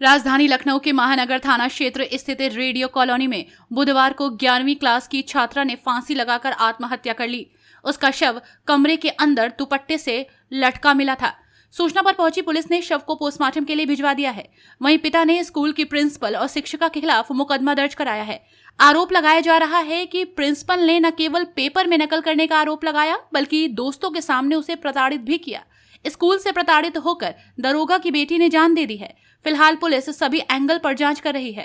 राजधानी लखनऊ के महानगर थाना क्षेत्र स्थित रेडियो कॉलोनी में बुधवार को 11वीं क्लास की छात्रा ने फांसी लगाकर आत्महत्या कर ली। उसका शव कमरे के अंदर दुपट्टे से लटका मिला था। सूचना पर पहुंची पुलिस ने शव को पोस्टमार्टम के लिए भिजवा दिया है। वहीं पिता ने स्कूल की प्रिंसिपल और शिक्षिका के खिलाफ मुकदमा दर्ज कराया है। आरोप लगाया जा रहा है कि प्रिंसिपल ने न केवल पेपर में नकल करने का आरोप लगाया, बल्कि दोस्तों के सामने उसे प्रताड़ित भी किया। स्कूल से प्रताड़ित होकर दरोगा की बेटी ने जान दे दी है। फिलहाल पुलिस सभी एंगल पर जांच कर रही है।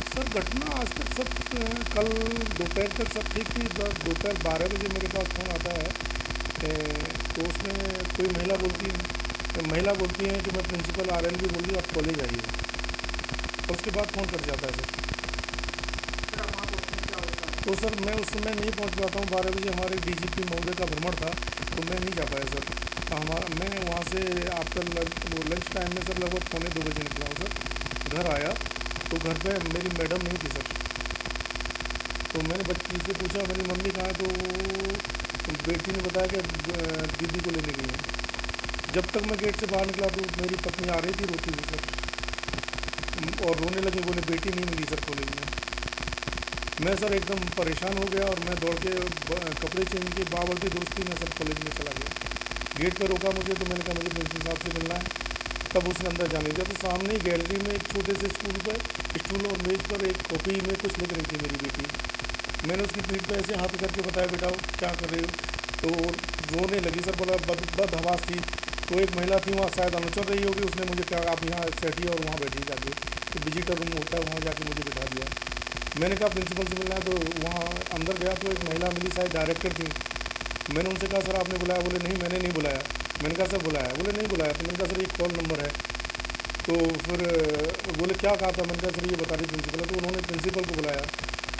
सर घटना आज तक सब कल दोपहर तक सब ठीक थी। दोपहर 12 बजे मेरे पास फ़ोन आता है तो उसमें कोई महिला बोलती है कि मैं प्रिंसिपल RNB बोल रही हूँ, आप कॉलेज आइए। तो उसके बाद फ़ोन कट जाता है सर। तो सर मैं उस समय नहीं पहुँच पाता हूँ। 12 बजे हमारे DGP महोदय का भ्रमण था तो मैं नहीं जा पाया सर। मैं वहाँ से आफ्टर लंच टाइम में सर लगभग 1:45 बजे निकला हूँ सर। घर आया तो घर पे मेरी मैडम नहीं थी सर। तो मैंने बच्ची से पूछा मेरी मम्मी कहाँ है, तो बेटी ने बताया कि दीदी को लेने गई है। जब तक मैं गेट से बाहर निकला तो मेरी पत्नी आ रही थी रोती हुई सर, और रोने लगी, बोले बेटी नहीं मिली सर कॉलेज में। मैं सर एकदम परेशान हो गया और मैं दौड़ के कपड़े चेंज के बावजूद दोस्ती में सर कॉलेज में चला गया। गेट पर रोका मुझे तो मैंने कहा मुझे प्रिंसिपल साहब से मिलना है। तब उसने अंदर जाने दिया तो सामने ही गैलरी में एक छोटे से स्टूल और मेज़ पर एक कॉपी में कुछ लिख रही थी मेरी बेटी। मैंने उसकी पीठ पे ऐसे हाथ करके बताया बेटा क्या कर रही हो, तो रोने लगी सर। बड़ा बदहवास थी। तो एक महिला थी वहाँ शायद अनुचर रही होगी, उसने मुझे कहा आप यहाँ बैठिए और वहाँ बैठिए जाके, तो विजिटर रूम होता है वहाँ जाके मुझे बिठा दिया। मैंने कहा प्रिंसिपल से मिलना है, तो वहाँ अंदर गया तो एक महिला मिली, शायद डायरेक्टर थी। मैंने उनसे कहा सर आपने बुलाया? बोले नहीं मैंने नहीं बुलाया। मैंने कहा सर बुलाया? बोले नहीं बुलाया। तो मैंने कहा सर ये कॉल नंबर है। तो फिर बोले क्या कहा था? मैंने कहा सर ये बता रही प्रिंसिपल है। तो उन्होंने प्रिंसिपल को बुलाया।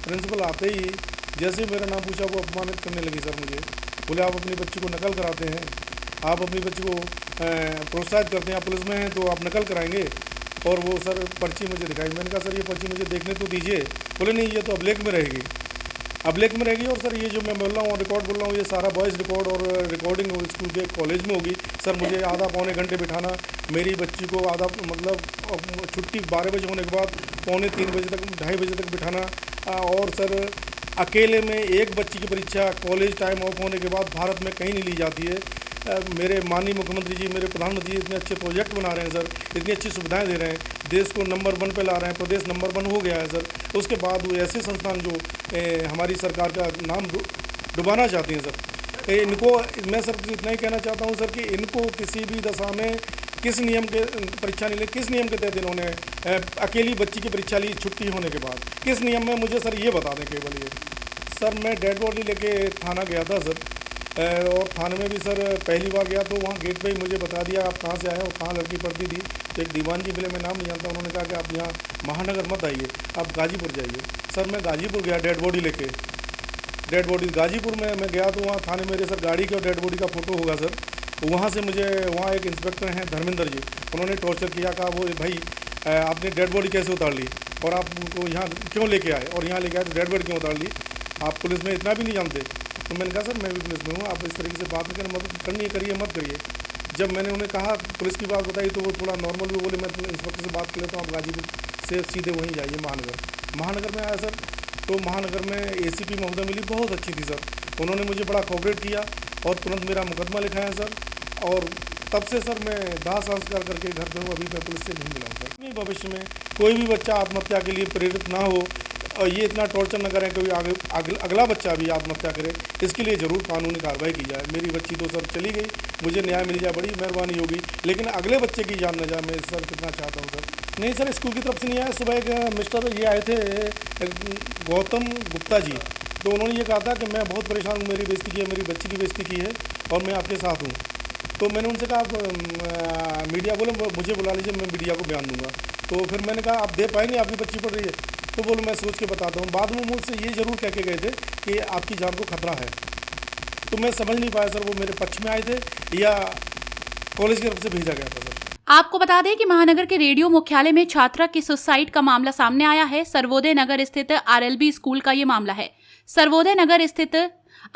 प्रिंसिपल आते ही जैसे ही मेरा नाम पूछा वो अपमानित करने लगी सर मुझे। बोले आप अपनी बच्ची को नकल कराते हैं, आप अपनी बच्ची को प्रोत्साहित करते हैं, आप पुलिस में हैं तो आप नकल कराएंगे। और वो सर पर्ची मुझे दिखाई। मैंने कहा सर ये पर्ची मुझे देखने तो दीजिए। बोले नहीं ये तो अब्लेक में रहेगी, अब्लेक में रहेगी। और सर ये जो मैं बोल रहा हूँ रिकॉर्ड बोल रहा हूँ ये सारा वॉइस रिकॉर्ड और रिकॉर्डिंग स्कूल के कॉलेज में होगी। सर मुझे आधा पौने घंटे बिठाना, मेरी बच्ची को आधा मतलब छुट्टी 12 बजे होने के बाद 2:45 बजे तक 2:30 बजे तक बिठाना। और सर अकेले में एक बच्ची की परीक्षा कॉलेज टाइम ऑफ होने के बाद भारत में कहीं नहीं ली जाती है। मेरे माननीय मुख्यमंत्री जी, मेरे प्रधानमंत्री जी इतने अच्छे प्रोजेक्ट बना रहे हैं सर, इतनी अच्छी सुविधाएं दे रहे हैं, देश को नंबर 1 पे ला रहे हैं, प्रदेश नंबर 1 हो गया है सर। उसके बाद वो ऐसे संस्थान जो हमारी सरकार का नाम डुबाना चाहती हैं सर, इनको मैं सर इतना ही कहना चाहता हूँ सर कि इनको किसी भी दशा में किस नियम के परीक्षा नहीं ली, किस नियम के तहत इन्होंने अकेली बच्ची की परीक्षा ली छुट्टी होने के बाद, किस नियम में मुझे सर ये बता दें केवल ये। सर मैं डेड बॉडी लेके थाना गया था सर, और थाने में भी सर पहली बार गया तो वहाँ गेट पे ही मुझे बता दिया आप कहाँ से आए और कहाँ लड़की पढ़ती थी। तो एक दीवान जी मिले, मैं नाम नहीं जानता, उन्होंने कहा कि आप यहाँ महानगर मत आइए, आप गाजीपुर जाइए। सर मैं गाजीपुर गया डेड बॉडी लेके, डेड बॉडी गाजीपुर में मैं गया तो वहाँ थाने मेरे सर गाड़ी के और डेड बॉडी का फ़ोटो होगा सर। तो वहाँ से मुझे वहाँ एक इंस्पेक्टर हैं धर्मेंद्र जी, उन्होंने टॉर्चर किया, कहा वो भाई आपने डेड बॉडी कैसे उतार ली और आप उनको यहाँ क्यों लेके आए, और यहाँ लेके आए तो डेड बॉडी क्यों उतार ली, आप पुलिस में इतना भी नहीं जानते। तो मैंने कहा सर मैं भी पुलिस में हूँ, आप इस तरीके से बात नहीं करें, मदद करनी करिए मत करिए। जब मैंने उन्हें कहा पुलिस की बात बताई तो वो थोड़ा नॉर्मल भी बोले मैं इंस्पेक्टर से बात कर लेता हूँ, आप गाजीपुर से सीधे वहीं जाइए महानगर में आया सर। तो महानगर में ACP महोदय मिली, बहुत अच्छी थी सर, उन्होंने मुझे बड़ा कोऑपरेट किया और तुरंत मेरा मुकदमा लिखाया सर। और तब से सर मैं दाह संस्कार करके घर पे हूँ, अभी मैं पुलिस से नहीं मिला हूँ सर। भविष्य में कोई भी बच्चा आत्महत्या के लिए प्रेरित ना हो और ये इतना टॉर्चर न करें कोई अगला बच्चा भी आत्महत्या करे, इसके लिए ज़रूर कानूनी कार्रवाई की जाए। मेरी बच्ची तो सर चली गई, मुझे न्याय मिल जाए बड़ी मेहरबानी होगी, लेकिन अगले बच्चे की जान न जाए, मैं सर कितना चाहता हूँ सर। नहीं सर स्कूल की तरफ से नहीं आया। सुबह एक मिस्टर ये आए थे गौतम गुप्ता जी, तो उन्होंने ये कहा था कि मैं बहुत परेशान हूँ, मेरी बेइज्जती की है, मेरी बच्ची की बेइज्जती की है और मैं आपके साथ हूँ। तो मैंने उनसे कहा आप मीडिया बोले मुझे बुला लीजिए, मैं मीडिया को बयान दूंगा। तो फिर मैंने कहा आप दे पाएंगे, आपकी बच्ची पढ़ रही है? तो बोलो मैं सोच के बताता हूँ। बाद में मुझसे ये ज़रूर कह के गए थे कि आपकी जान को खतरा है। तो मैं समझ नहीं पाया सर वो मेरे पक्ष में आए थे या कॉलेज की तरफ से भेजा गया था सर। आपको बता दें कि महानगर के रेडियो मुख्यालय में छात्रा की सुसाइड का मामला सामने आया है। सर्वोदय नगर स्थित RLB स्कूल का ये मामला है। सर्वोदय नगर स्थित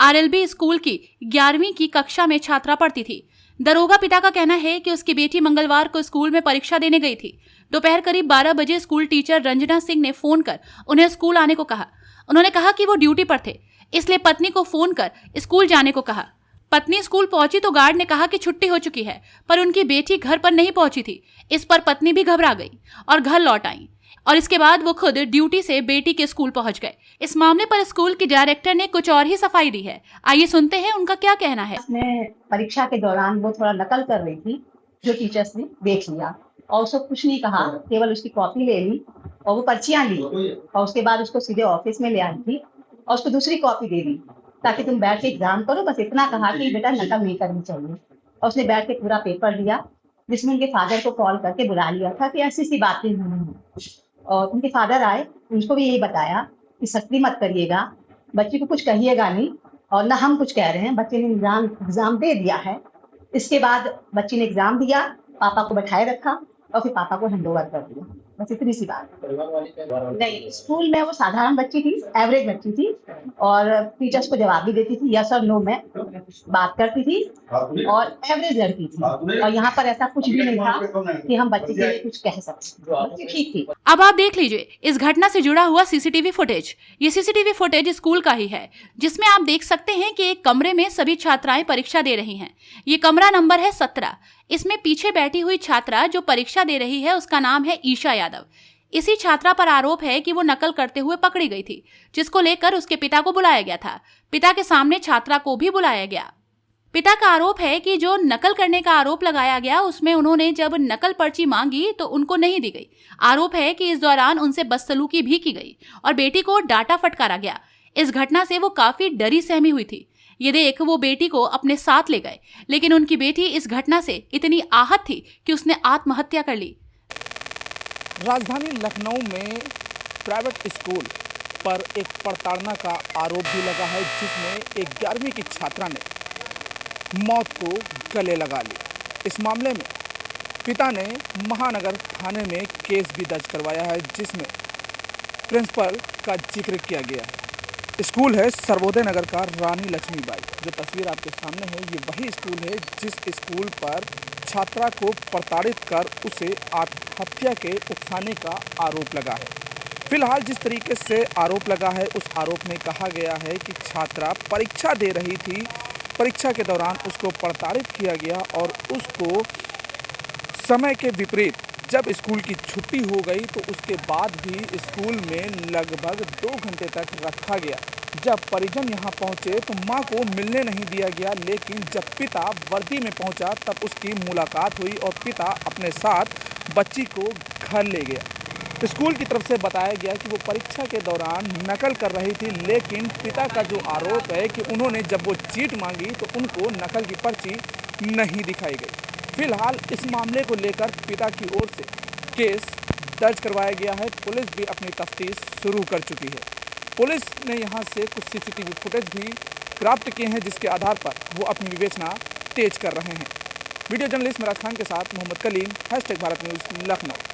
RLB स्कूल की 11वीं की कक्षा में छात्रा पढ़ती थी। दरोगा पिता का कहना है कि उसकी बेटी मंगलवार को स्कूल में परीक्षा देने गई थी। दोपहर करीब 12 बजे स्कूल टीचर रंजना सिंह ने फोन कर उन्हें स्कूल आने को कहा। उन्होंने कहा कि वो ड्यूटी पर थे, इसलिए पत्नी को फोन कर स्कूल जाने को कहा। पत्नी स्कूल पहुंची तो गार्ड ने कहा कि छुट्टी हो चुकी है, पर उनकी बेटी घर पर नहीं पहुंची थी। इस पर पत्नी भी घबरा गई और घर लौट आई और इसके बाद वो खुद ड्यूटी से बेटी के स्कूल पहुंच गए। इस मामले पर स्कूल की डायरेक्टर ने कुछ और ही सफाई दी है। आइए सुनते हैं उनका क्या कहना है। परीक्षा के दौरान वो थोड़ा नकल कर रही थी, जो टीचर्स ने देख लिया और उसको कुछ नहीं कहा, केवल उसकी कॉपी ले ली और वो पर्चियां ली और उसके बाद उसको सीधे ऑफिस में ले आई थी और उसको दूसरी कॉपी दे दी ताकि तुम बैठ के एग्जाम करो। बस इतना कहा कि बेटा नकल नहीं करनी चाहिए और उसने बैठ के पूरा पेपर दिया, जिसमें उनके फादर को कॉल करके बुला लिया था कि ऐसी बातें नहीं। और उनके फादर आए, उनको भी यही बताया कि सख्ती मत करिएगा, बच्चे को कुछ कहिएगा नहीं और ना हम कुछ कह रहे हैं। बच्चे ने एग्जाम दे दिया है। इसके बाद बच्ची ने एग्जाम दिया, पापा को बैठाए रखा और फिर पापा को हैंडओवर कर दिया। बस इतनी सी बात। नहीं, स्कूल में वो साधारण बच्ची थी, एवरेज बच्ची थी और टीचर्स को जवाब भी देती थी, यस और नो में बात करती थी और एवरेज लड़की थी। और यहाँ पर ऐसा कुछ भी नहीं था कि हम बच्चे के लिए कुछ कह सकते। बच्ची ठीक थी। अब आप देख लीजिए इस घटना से जुड़ा हुआ सीसीटीवी फुटेज। ये सीसीटीवी फुटेज स्कूल का ही है, जिसमें आप देख सकते हैं कि एक कमरे में सभी छात्राएं परीक्षा दे रही हैं। ये कमरा नंबर है 17। इसमें पीछे बैठी हुई छात्रा जो परीक्षा दे रही है उसका नाम है ईशा यादव। इसी छात्रा पर आरोप है कि वो नकल करते हुए पकड़ी गई थी, जिसको लेकर उसके पिता को बुलाया गया था। पिता के सामने छात्रा को भी बुलाया गया। पिता का आरोप है कि जो नकल करने का आरोप लगाया गया उसमें उन्होंने जब नकल पर्ची मांगी तो उनको नहीं दी गई। आरोप है कि इस दौरान उनसे बदसलूकी भी की गई और बेटी को डांटा फटकारा गया। इस घटना से वो काफी डरी सहमी हुई थी। ये देख वो बेटी को अपने साथ ले गए, लेकिन उनकी बेटी इस घटना से इतनी आहत थी कि उसने आत्महत्या कर ली। राजधानी लखनऊ में प्राइवेट स्कूल पर एक प्रताड़ना का आरोप भी लगा है, जिसमें एक 11वीं की छात्रा ने मौत को गले लगा ली। इस मामले में पिता ने महानगर थाने में केस भी दर्ज करवाया है, जिसमें प्रिंसिपल का जिक्र किया गया है। स्कूल है सर्वोदय नगर का रानी लक्ष्मीबाई। जो तस्वीर आपके सामने है ये वही स्कूल है जिस स्कूल पर छात्रा को प्रताड़ित कर उसे आत्महत्या के उकसाने का आरोप लगा है। फिलहाल जिस तरीके से आरोप लगा है उस आरोप में कहा गया है कि छात्रा परीक्षा दे रही थी, परीक्षा के दौरान उसको प्रताड़ित किया गया और उसको समय के विपरीत जब स्कूल की छुट्टी हो गई तो उसके बाद भी स्कूल में लगभग 2 घंटे तक रखा गया। जब परिजन यहां पहुंचे तो मां को मिलने नहीं दिया गया, लेकिन जब पिता वर्दी में पहुंचा तब उसकी मुलाकात हुई और पिता अपने साथ बच्ची को घर ले गया। स्कूल की तरफ से बताया गया कि वो परीक्षा के दौरान नकल कर रही थी, लेकिन पिता का जो आरोप है कि उन्होंने जब वो चीट मांगी तो उनको नकल की पर्ची नहीं दिखाई गई। फिलहाल इस मामले को लेकर पिता की ओर से केस दर्ज करवाया गया है। पुलिस भी अपनी तफ्तीश शुरू कर चुकी है। पुलिस ने यहां से कुछ सीसीटीवी फुटेज भी प्राप्त किए हैं, जिसके आधार पर वो अपनी विवेचना तेज कर रहे हैं। वीडियो जर्नलिस्ट मिराज खान के साथ मोहम्मद कलीम, #भारत न्यूज़ लखनऊ।